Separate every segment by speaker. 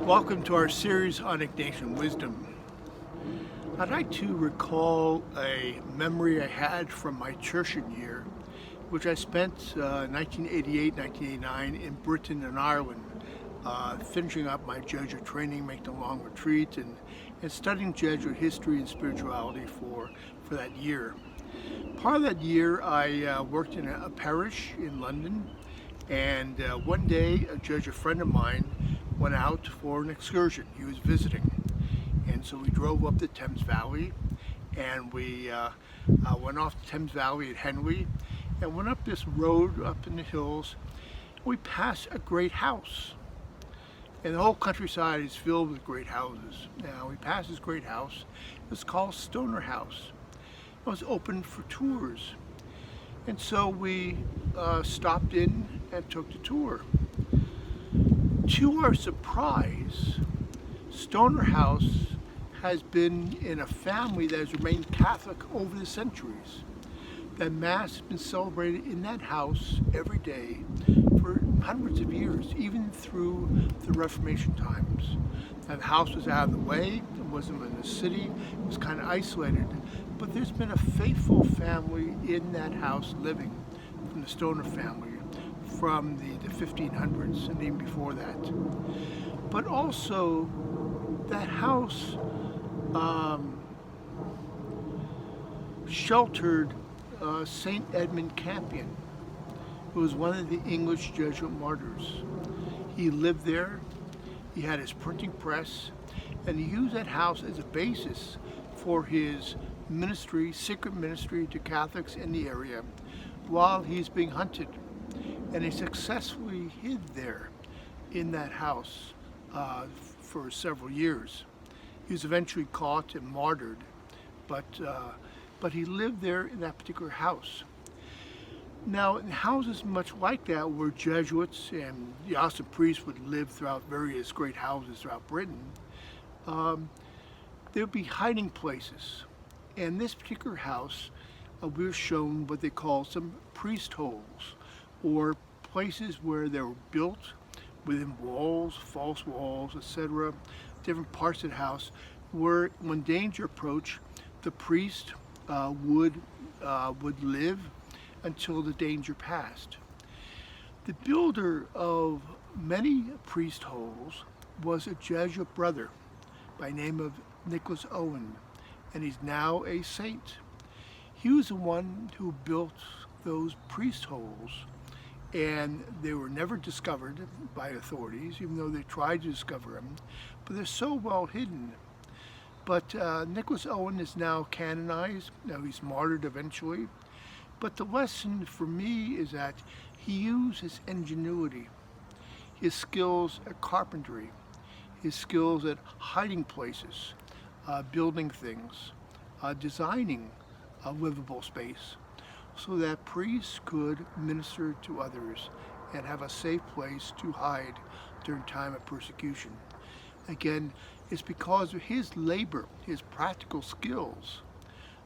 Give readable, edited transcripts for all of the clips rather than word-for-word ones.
Speaker 1: Welcome to our series on Ignatian wisdom. I'd like to recall a memory I had from my tertian year, which I spent 1988-1989 in Britain and Ireland, finishing up my Jesuit training, making a long retreat, and studying Jesuit history and spirituality for that year. Part of that year, I worked in a parish in London, and one day a Jesuit friend of mine went out for an excursion. He was visiting, and so we drove up the Thames Valley, and we went off the Thames Valley at Henley and went up this road up in the hills. We passed a great house, and the whole countryside is filled with great houses. Now we passed this great house. It was called Stoner House. It was open for tours, and so we stopped in and took the tour. To our surprise, Stoner House has been in a family that has remained Catholic over the centuries. That Mass has been celebrated in that house every day for hundreds of years, even through the Reformation times. Now, the house was out of the way, it wasn't in the city, it was kind of isolated, but there's been a faithful family in that house living, from the Stoner family, from the 1500s and even before that. But also, that house sheltered St. Edmund Campion, who was one of the English Jesuit martyrs. He lived there, he had his printing press, and he used that house as a basis for his ministry, secret ministry to Catholics in the area while he's being hunted. And he successfully hid there in that house for several years. He was eventually caught and martyred, but he lived there in that particular house. Now, in houses much like that, where Jesuits and the Austin priests would live throughout various great houses throughout Britain, there would be hiding places. And this particular house, we were shown what they call some priest holes, or places where they were built within walls, false walls, etc., different parts of the house, where when danger approached, the priest would live until the danger passed. The builder of many priest holes was a Jesuit brother by the name of Nicholas Owen, and he's now a saint. He was the one who built those priest holes, and they were never discovered by authorities, even though they tried to discover them, but they're so well hidden. But Nicholas Owen is now canonized. Now he's martyred eventually. But the lesson for me is that he used his ingenuity, his skills at carpentry, his skills at hiding places, building things, designing a livable space, so that priests could minister to others and have a safe place to hide during time of persecution. Again, it's because of his labor, his practical skills,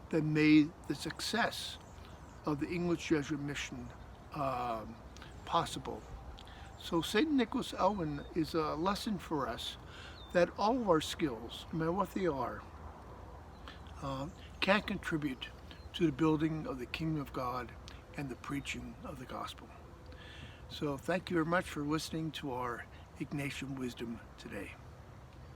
Speaker 1: that made the success of the English Jesuit mission possible. So St. Nicholas Owen is a lesson for us that all of our skills, no matter what they are, can contribute to the building of the kingdom of God and the preaching of the gospel. So thank you very much for listening to our Ignatian wisdom today.